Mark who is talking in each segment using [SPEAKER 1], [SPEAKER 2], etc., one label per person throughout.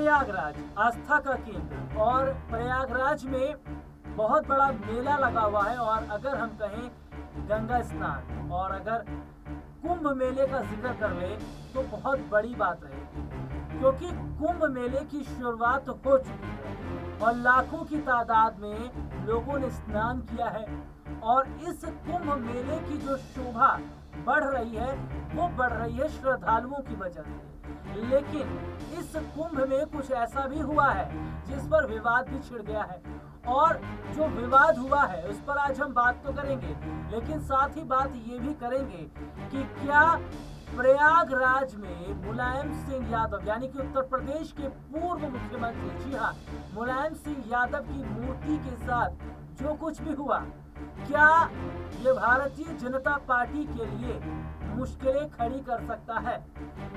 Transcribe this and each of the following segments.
[SPEAKER 1] प्रयागराज आस्था का केंद्र और प्रयागराज में बहुत बड़ा मेला लगा हुआ है। और अगर हम कहें गंगा स्नान और अगर कुंभ मेले का जिक्र कर ले तो बहुत बड़ी बात है, क्योंकि कुंभ मेले की शुरुआत हो चुकी है और लाखों की तादाद में लोगों ने स्नान किया है। और इस कुंभ मेले की जो शोभा बढ़ रही है वो बढ़ रही है श्रद्धालुओं की वजह से। लेकिन इस कुंभ में कुछ ऐसा भी हुआ है जिस पर विवाद भी छिड़ गया है, और जो विवाद हुआ है उस पर आज हम बात तो करेंगे, लेकिन साथ ही बात ये भी करेंगे कि क्या प्रयागराज में मुलायम सिंह यादव यानी कि उत्तर प्रदेश के पूर्व मुख्यमंत्री, जी हाँ, मुलायम सिंह यादव की मूर्ति के साथ जो कुछ भी हुआ, क्या ये भारतीय जनता पार्टी के लिए मुश्किलें खड़ी कर सकता है?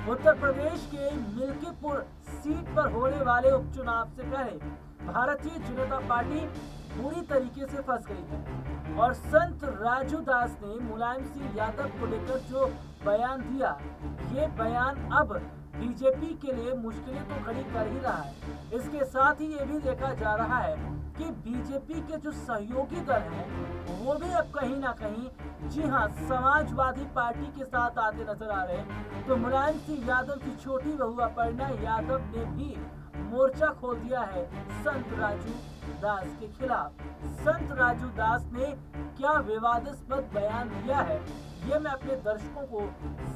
[SPEAKER 1] उत्तर प्रदेश के मिल्कीपुर सीट पर होने वाले उपचुनाव से पहले भारतीय जनता पार्टी बुरी तरीके से फंस गई है और संत राजू दास ने मुलायम सिंह यादव को लेकर जो बयान दिया, ये बयान अब बीजेपी के लिए मुश्किलें तो खड़ी कर ही रहा है। इसके साथ ही ये भी देखा जा रहा है कि बीजेपी के जो सहयोगी दल हैं वो भी अब कहीं ना कहीं, जी हाँ, समाजवादी पार्टी के साथ आते नजर आ रहे हैं। तो मुलायम सिंह यादव की छोटी बहू अपर्णा यादव ने भी मोर्चा खोल दिया है संत राजू दास के खिलाफ। संत राजू दास ने क्या विवादास्पद बयान दिया है ये मैं अपने दर्शकों को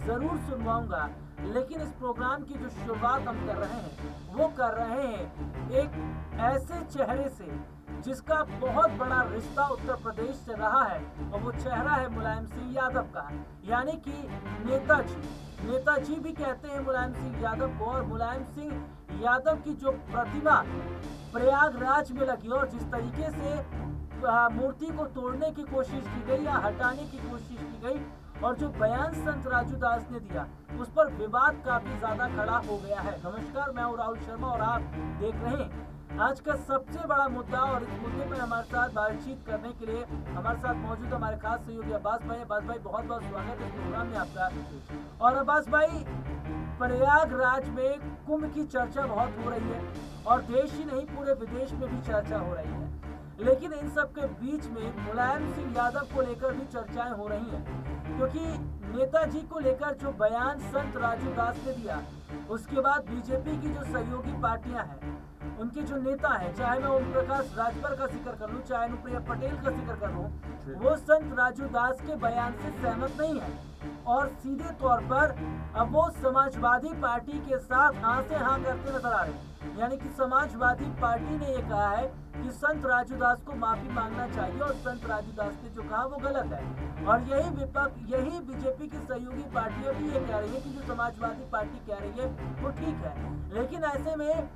[SPEAKER 1] जरूर सुनवाऊंगा, लेकिन इस प्रोग्राम की जो शुरुआत हम कर रहे हैं वो कर रहे हैं एक ऐसे चेहरे से जिसका बहुत बड़ा रिश्ता उत्तर प्रदेश से रहा है, और वो चेहरा है मुलायम सिंह यादव का, यानी कि नेताजी। नेताजी भी कहते हैं मुलायम सिंह यादव को। और मुलायम सिंह यादव की जो प्रतिमा प्रयागराज में लगी और जिस तरीके से मूर्ति को तोड़ने की कोशिश की गई या हटाने की कोशिश की गई, और जो बयान संत राजू दास ने दिया उस पर विवाद काफी ज्यादा खड़ा हो गया है। नमस्कार, मैं हूं राहुल शर्मा और आप देख रहे हैं आज का सबसे बड़ा मुद्दा। और इस मुद्दे पर हमारे साथ बातचीत करने के लिए हमारे साथ मौजूद हमारे खास सहयोगी अब्बास भाई। अब्बास भाई, बहुत बहुत स्वागत है इस प्रोग्राम में आपका। और अब्बास भाई, प्रयागराज में कुंभ की चर्चा बहुत हो रही है और देश ही नहीं पूरे विदेश में भी चर्चा हो रही है, लेकिन इन सब के बीच में मुलायम सिंह यादव को लेकर भी चर्चाएं हो रही हैं, क्योंकि नेताजी को लेकर जो बयान संत राजू दास ने दिया, उसके बाद बीजेपी की जो सहयोगी पार्टियां हैं, उनके जो नेता हैं, चाहे मैं ओम प्रकाश राजभर का जिक्र कर लूं, चाहे अनुप्रिया पटेल का जिक्र कर लूं, वो संत राजू दास के बयान से सहमत नहीं है और सीधे तौर पर अब वो समाजवादी पार्टी के साथ हाँ से हाँ करते नजर आ रहे हैं। यानी कि समाजवादी पार्टी ने ये कहा है कि संत राजू दास को माफी मांगना चाहिए और संत राजू दास ने जो कहा वो गलत है। और यही विपक्ष, यही बीजेपी की सहयोगी पार्टियां भी ये कह रही है कि जो समाजवादी पार्टी कह रही है वो ठीक है। लेकिन ऐसे में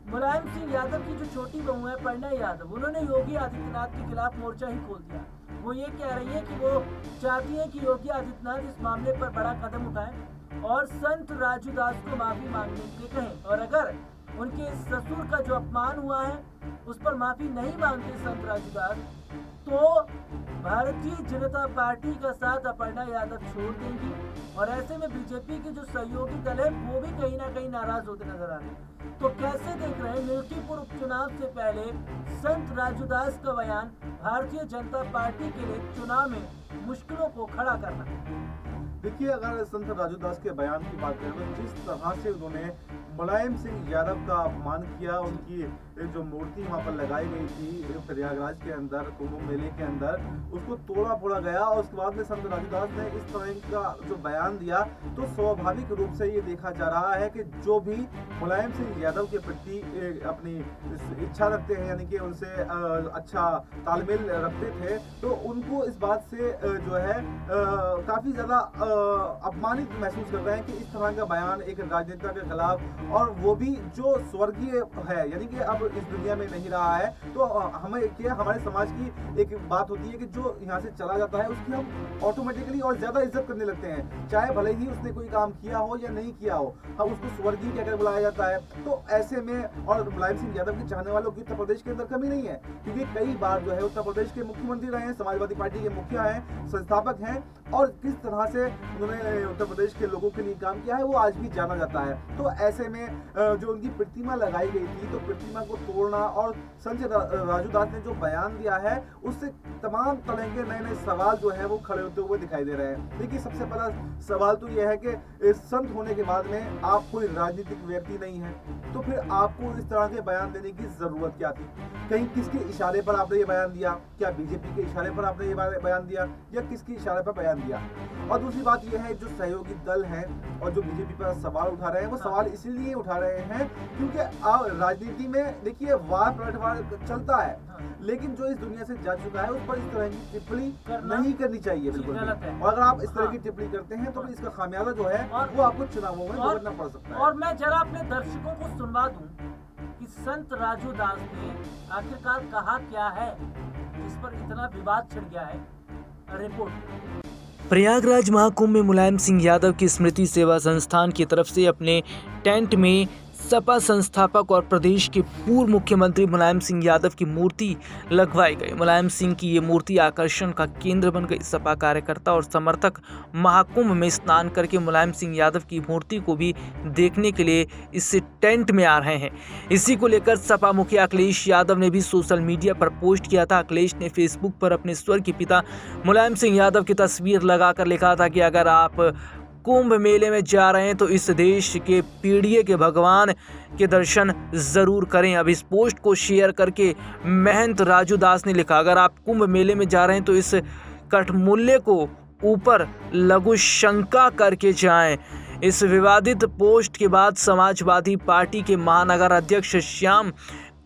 [SPEAKER 1] मुलायम सिंह यादव की जो छोटी बहू है अपर्णा यादव, उन्होंने योगी आदित्यनाथ के खिलाफ मोर्चा ही खोल दिया। वो ये कह रही है कि वो चाहती है कि योगी आदित्यनाथ इस मामले पर बड़ा कदम उठाएं और संत राजू दास को माफी मांगने के लिए कहें, और अगर उनके ससुर का जो अपमान हुआ है उस पर माफी नहीं मांगते संत राजू दास, तो भारतीय जनता पार्टी का साथ अपर्णा यादव छोड़ देंगी। और ऐसे में बीजेपी के जो सहयोगी दल है वो भी कहीं ना कहीं नाराज होते नजर आ रहे हैं। तो कैसे देख रहे हैं मिल्कीपुर उपचुनाव से पहले संत राजू दास का बयान भारतीय जनता पार्टी के लिए चुनाव में मुश्किलों को खड़ा करना?
[SPEAKER 2] देखिए, अगर संत राजू दास के बयान की बात करें तो जिस तरह से उन्होंने मुलायम सिंह यादव का अपमान किया, उनकी जो मूर्ति वहाँ पर लगाई गई थी प्रयागराज के अंदर कुंभ मेले के अंदर, उसको तोड़ा फोड़ा गया और उसके बाद में संत राजू दास ने इस तरह का जो बयान दिया, तो स्वाभाविक रूप से ये देखा जा रहा है कि जो भी मुलायम सिंह यादव के प्रति अपनी इच्छा रखते हैं, यानी कि उनसे अच्छा तालमेल रखते थे, तो उनको इस बात से जो है काफी ज्यादा अपमानित महसूस कर रहे हैं कि इस तरह का बयान एक राजनेता के खिलाफ, और वो भी जो स्वर्गीय है, यानी कि अब इस दुनिया में नहीं रहा है। तो हमें क्या, हमारे समाज की एक बात होती है कि जो यहाँ से चला जाता है उसकी हम ऑटोमेटिकली और ज्यादा इज्जत करने लगते हैं, चाहे भले ही उसने कोई काम किया हो या नहीं किया हो, हम उसको स्वर्गीय कहकर बुलाया जाता है। तो ऐसे में, और मुलायम सिंह यादव के चाहने वालों की उत्तर प्रदेश के अंदर कमी नहीं है, क्योंकि कई बार जो है उत्तर प्रदेश के मुख्यमंत्री रहे हैं, समाजवादी पार्टी के मुखिया हैं, संस्थापक हैं, और किस तरह से उन्होंने उत्तर प्रदेश के लोगों के लिए काम किया है, वो आज भी जाना जाता है। तो ऐसे में जो उनकी प्रतिमा लगाई गई थी, तो प्रतिमा को तोड़ना और संजय राजू दास ने जो बयान दिया है उससे तमाम तरह के नए नए सवाल जो है वो खड़े होते हुए दिखाई दे रहे हैं। देखिए, सबसे पहला सवाल तो यह है कि संत होने के बाद में आप कोई राजनीतिक व्यक्ति नहीं है, तो फिर आपको इस तरह के बयान देने की जरूरत क्या थी? कहीं किसके इशारे पर आपने ये बयान दिया? क्या बीजेपी के इशारे पर आपने ये बयान दिया या किसके इशारे पर बयान दिया? और दूसरी बात यह है, जो सहयोगी दल हैं और जो बीजेपी पर सवाल उठा रहे हैं, वो सवाल इसीलिए उठा रहे हैं क्योंकि राजनीति में देखिए वार पलटवार चलता है, लेकिन जो इस दुनिया से जा चुका है उस पर इस तरह की टिप्पणी नहीं करनी चाहिए, बिल्कुल भी। और अगर आप इस तरह की टिप्पणी करते हैं तो फिर इसका खामियाजा जो है वो आपको चुनावों में भुगतना पड़ सकता है।
[SPEAKER 1] और मैं जरा अपने दर्शकों को सुनवा दूं कि संत राजू दास ने आखिरकार कहा क्या है जिस पर इतना विवाद छिड़ गया है। रिपोर्ट।
[SPEAKER 3] प्रयागराज महाकुंभ में मुलायम सिंह यादव की स्मृति सेवा संस्थान की तरफ से अपने टेंट में सपा संस्थापक और प्रदेश के पूर्व मुख्यमंत्री मुलायम सिंह यादव की मूर्ति लगवाई गई। मुलायम सिंह की ये मूर्ति आकर्षण का केंद्र बन गई। सपा कार्यकर्ता और समर्थक महाकुंभ में स्नान करके मुलायम सिंह यादव की मूर्ति को भी देखने के लिए इस टेंट में आ रहे हैं। इसी को लेकर सपा मुखिया अखिलेश यादव ने भी सोशल मीडिया पर पोस्ट किया था। अखिलेश ने फेसबुक पर अपने स्वर्गीय पिता मुलायम सिंह यादव की तस्वीर लगाकर लिखा था कि अगर आप कुंभ मेले में जा रहे हैं तो इस देश के पीढ़िए के भगवान के दर्शन जरूर करें। अब इस पोस्ट को शेयर करके महंत राजू दास ने लिखा, अगर आप कुंभ मेले में जा रहे हैं तो इस कठमूल्य को ऊपर लघु शंका करके जाएं। इस विवादित पोस्ट के बाद समाजवादी पार्टी के महानगर अध्यक्ष श्याम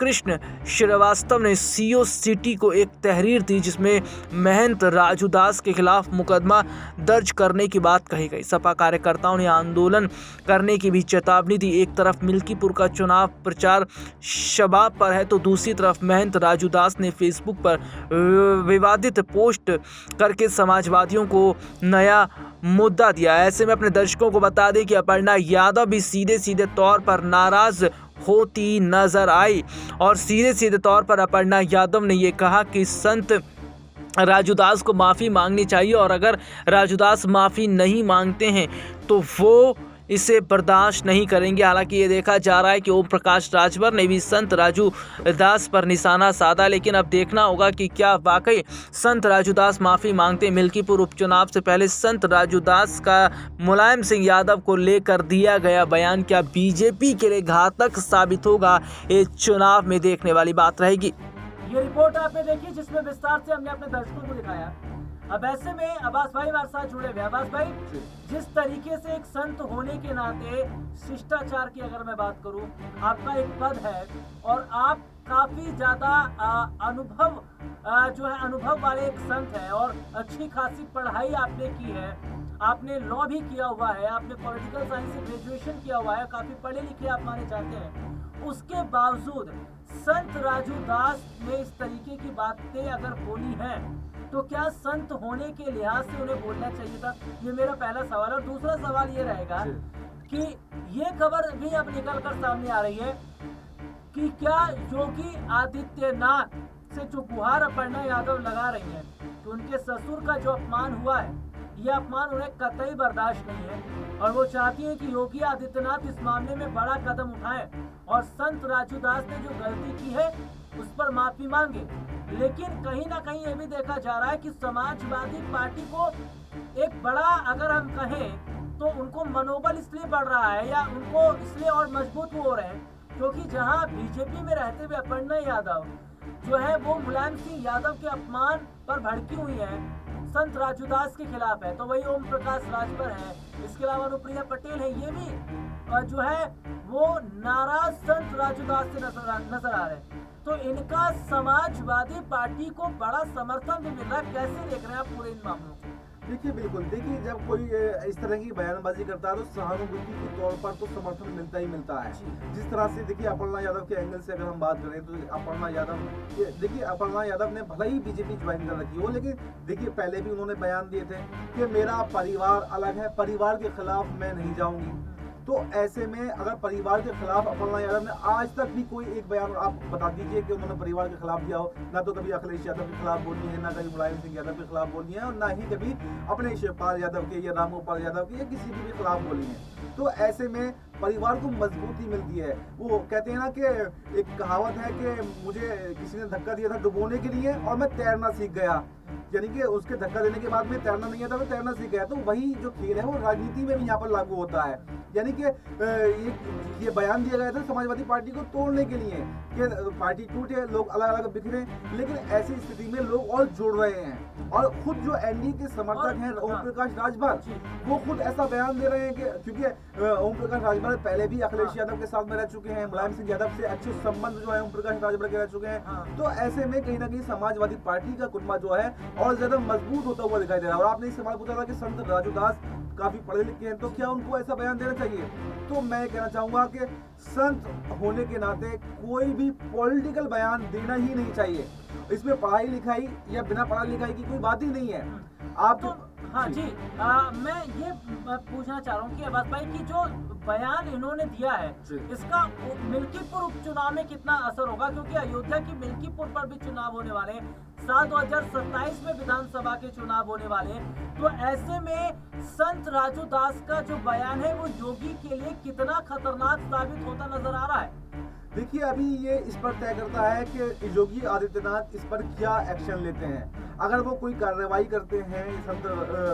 [SPEAKER 3] कृष्ण श्रीवास्तव ने सीओ सिटी को एक तहरीर दी जिसमें महंत राजू दास के खिलाफ मुकदमा दर्ज करने की बात कही गई। सपा कार्यकर्ताओं ने आंदोलन करने की भी चेतावनी दी। एक तरफ मिल्कीपुर का चुनाव प्रचार शबाब पर है तो दूसरी तरफ महंत राजू दास ने फेसबुक पर विवादित पोस्ट करके समाजवादियों को नया मुद्दा दिया। ऐसे में अपने दर्शकों को बता दें कि अपर्णा यादव भी सीधे सीधे तौर पर नाराज होती नजर आई और सीधे सीधे तौर पर अपर्णा यादव ने ये कहा कि संत राजू दास को माफ़ी मांगनी चाहिए और अगर राजू दास माफ़ी नहीं मांगते हैं तो वो इसे बर्दाश्त नहीं करेंगे। हालांकि ये देखा जा रहा है कि ओम प्रकाश राजभर ने भी संत राजू दास पर निशाना साधा, लेकिन अब देखना होगा कि क्या वाकई संत राजू दास माफ़ी मांगते। मिल्कीपुर उपचुनाव से पहले संत राजू दास का मुलायम सिंह यादव को लेकर दिया गया बयान क्या बीजेपी के लिए घातक साबित होगा, ये चुनाव में देखने वाली बात रहेगी।
[SPEAKER 1] ये रिपोर्ट आपने देखी जिसमें विस्तार से हमने अपने दर्शकों को दिखाया। अब ऐसे में अब्बास भाई हमारे साथ जुड़े हुए। अब्बास भाई, जिस तरीके से एक संत होने के नाते शिष्टाचार की अगर मैं बात करूं, आपका एक पद है और आप काफी ज्यादा अनुभव वाले एक संत है और अच्छी खासी पढ़ाई आपने की है। आपने लॉ भी किया हुआ है, आपने पॉलिटिकल साइंस से ग्रेजुएशन किया हुआ है, काफी पढ़े लिखे आप माने जाते हैं। उसके बावजूद संत राजू दास ने इस तरीके की बातें अगर बोली हैं तो क्या संत होने के लिहाज से उन्हें बोलना चाहिए था? ये मेरा पहला सवाल। और दूसरा सवाल ये रहेगा कि ये खबर भी अब निकल कर सामने आ रही है कि क्या योगी आदित्यनाथ से जो गुहार अपर्णा यादव लगा रही हैं तो उनके ससुर का जो अपमान हुआ है, ये अपमान उन्हें कतई बर्दाश्त नहीं है और वो चाहती है कि योगी आदित्यनाथ इस मामले में बड़ा कदम उठाएं और संत राजू दास ने जो गलती की है उस पर माफी मांगे। लेकिन कहीं ना कहीं ये भी देखा जा रहा है कि समाजवादी पार्टी को एक बड़ा, अगर हम कहें तो उनको मनोबल इसलिए बढ़ रहा है या उनको इसलिए और मजबूत हो रहे हैं क्योंकि जहां बीजेपी में रहते हुए अपर्णा यादव जो है वो मुलायम सिंह यादव के अपमान पर भड़की हुई है, संत राजू दास के खिलाफ है, तो वही ओम प्रकाश राजभर है, इसके अलावा अनुप्रिया पटेल है, ये भी जो है वो नाराज संत राजू दास से नजर आ रहे हैं। तो इनका समाजवादी पार्टी को बड़ा समर्थन भी मिल रहा है। कैसे देख रहे हैं आप पूरे इन मामलों को?
[SPEAKER 2] देखिए, बिल्कुल देखिए, जब कोई इस तरह की बयानबाजी करता है तो सहानुभूति के तौर पर तो समर्थन मिलता ही मिलता है। जिस तरह से देखिए अपर्णा यादव के एंगल से अगर हम बात करें तो अपर्णा यादव ने भले ही बीजेपी ज्वाइन कर रखी हो, लेकिन देखिए पहले भी उन्होंने बयान दिए थे कि मेरा परिवार अलग है, परिवार के खिलाफ मैं नहीं जाऊंगी। तो ऐसे में अगर परिवार के खिलाफ अपर्णा यादव ने आज तक भी कोई एक बयान आप बता दीजिए कि उन्होंने परिवार के खिलाफ दिया हो। ना तो कभी अखिलेश यादव के खिलाफ बोली है, ना कभी मुलायम सिंह यादव के खिलाफ बोली है, और ना ही कभी अपने शिवपाल यादव के या रामगोपाल यादव के या किसी के भी खिलाफ बोली है। तो ऐसे में परिवार को मजबूती मिलती है। वो कहते हैं ना कि एक कहावत है कि मुझे किसी ने धक्का दिया था डुबोने के लिए और मैं तैरना सीख गया, यानी कि उसके धक्का देने के बाद में तैरना नहीं आता, मैं तैरना सीख गया। तो वही जो खेल है वो राजनीति में भी यहाँ पर लागू होता है। यानी कि ये बयान दिया गया था समाजवादी पार्टी को तोड़ने के लिए कि पार्टी टूटे, लोग अलग अलग बिखरे, लेकिन ऐसी स्थिति में लोग और जुड़ रहे हैं। और खुद जो एनडीए के समर्थक हैं ओम प्रकाश राजभर, वो खुद ऐसा बयान दे रहे हैं कि क्योंकि ओम प्रकाश राजभर पहले भी अखिलेश यादव के साथ में रह चुके हैं, मुलायम सिंह यादव से अच्छे संबंध जो है ओम प्रकाश राजभर के रह चुके हैं। तो ऐसे में कहीं ना कहीं समाजवादी पार्टी का कुनबा जो है और ज्यादा मजबूत होता हुआ दिखाई दे रहा है। और आपने इस सवाल पूछा था कि संत राजू दास काफी पढ़े लिखे हैं, तो क्या उनको ऐसा बयान देना चाहिए? तो मैं कहना चाहूंगा कि संत होने के नाते कोई भी पॉलिटिकल बयान देना ही नहीं चाहिए। इसमें पढ़ाई लिखाई या बिना पढ़ाई लिखाई की कोई बात ही नहीं है। आप
[SPEAKER 1] तो हाँ जी, मैं ये पूछना चाह रहा हूँ कि अब्बास भाई की जो बयान इन्होंने दिया है इसका मिल्कीपुर उपचुनाव में कितना असर होगा, क्योंकि अयोध्या की मिल्कीपुर पर भी चुनाव होने वाले हैं, साल 2027 में विधानसभा के चुनाव होने वाले हैं। तो ऐसे में संत राजू दास का जो बयान है वो योगी के लिए कितना खतरनाक साबित होता नजर आ रहा है?
[SPEAKER 2] देखिए, अभी ये इस पर तय करता है कि योगी आदित्यनाथ इस पर क्या एक्शन लेते हैं। अगर वो कोई कार्रवाई करते हैं संत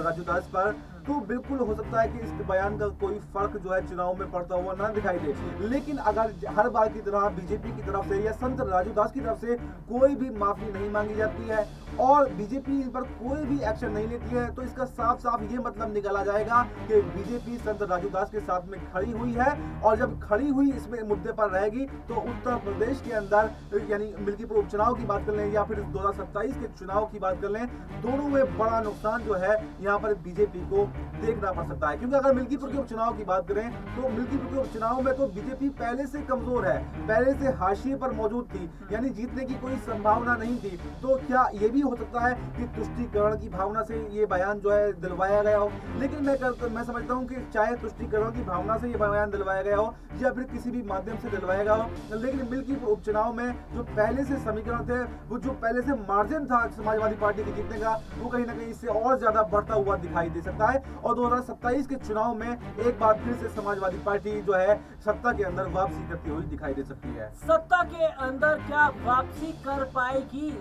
[SPEAKER 2] राजू दास पर, तो बिल्कुल हो सकता है कि इस बयान का कोई फर्क जो है चुनाव में पड़ता हुआ ना दिखाई दे। लेकिन अगर हर बार की तरह बीजेपी की तरफ से या संत राजू दास की तरफ से कोई भी माफी नहीं मांगी जाती है और बीजेपी इन पर कोई भी एक्शन नहीं लेती है, तो इसका साफ साफ ये मतलब निकाला जाएगा कि बीजेपी संत राजू दास के साथ में खड़ी हुई है। और जब खड़ी हुई इसमें मुद्दे पर रहेगी, तो उत्तर प्रदेश के अंदर यानी मिल्कीपुर उपचुनाव की बात कर लें या फिर 2027 के चुनाव की बात कर लें, दोनों में बड़ा नुकसान जो है यहाँ पर बीजेपी को देखना पड़ सकता है। क्योंकि अगर मिल्कीपुर के उपचुनाव की बात करें तो मिल्कीपुर के उपचुनाव में तो बीजेपी पहले से कमजोर है, पहले से हाशिए पर मौजूद थी, यानी जीतने की कोई संभावना नहीं थी। तो क्या ये भी हो सकता है कि तुष्टीकरण की भावना से ये बयान जो है दिलवाया गया हो? लेकिन मैं समझता हूँ कि चाहे तुष्टीकरण की भावना से ये बयान दिलवाया गया हो या फिर किसी भी माध्यम से दिलवाया गया हो, लेकिन मिल्कीपुर उपचुनाव में जो पहले से समीकरण थे, वो जो पहले से मार्जिन था समाजवादी पार्टी के जीतने का, वो कहीं ना कहीं इससे और ज्यादा बढ़ता हुआ दिखाई दे सकता है। और 2027 के चुनाव में एक बार फिर से समाजवादी पार्टी जो है सत्ता के अंदर वापसी करती हुई दिखाई दे सकती है।
[SPEAKER 1] सत्ता के अंदर क्या वापसी कर पाएगी?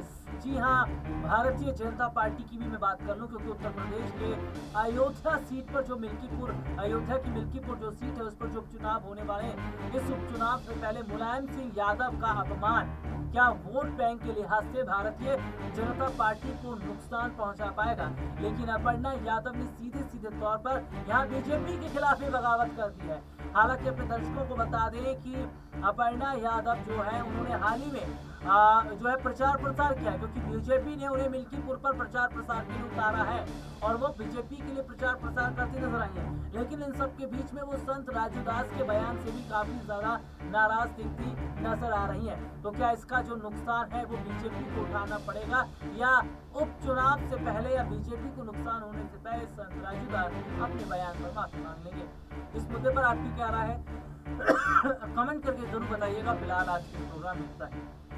[SPEAKER 1] जी हाँ, भारतीय जनता पार्टी की भी मैं बात कर लूं, क्योंकि उत्तर प्रदेश के अयोध्या सीट पर जो मिल्कीपुर, अयोध्या की मिल्कीपुर जो सीट है उस पर जो उपचुनाव होने वाले हैं, इस उपचुनाव से पहले मुलायम सिंह यादव का अपमान क्या वोट बैंक के लिहाज से भारतीय जनता पार्टी को नुकसान पहुंचा पाएगा? लेकिन अपर्णा यादव ने सीधे सीधे तौर पर यहाँ बीजेपी के खिलाफ ही बगावत कर दी है। हालांकि अपने दर्शकों को बता दें कि अपर्णा यादव जो है उन्होंने हाल ही में जो है प्रचार प्रसार किया है, क्योंकि बीजेपी ने उन्हें मिल्कीपुर पर प्रचार प्रसार के लिए उतारा है और वो बीजेपी के लिए प्रचार प्रसार करती नजर आई है। लेकिन इन सब के बीच में वो संत राजू दास के बयान से भी काफी ज्यादा नाराज दिखती नजर आ रही है। तो क्या इसका जो नुकसान है वो बीजेपी को उठाना पड़ेगा, या उपचुनाव से पहले या बीजेपी को नुकसान होने से पहले संत राजू दास अपने बयान पर माफी मांग लेंगे? इस मुद्दे पर आपकी क्या राय है? कमेंट करके जरूर बताइएगा। फिलहाल आज के प्रोग्राम में इतना ही।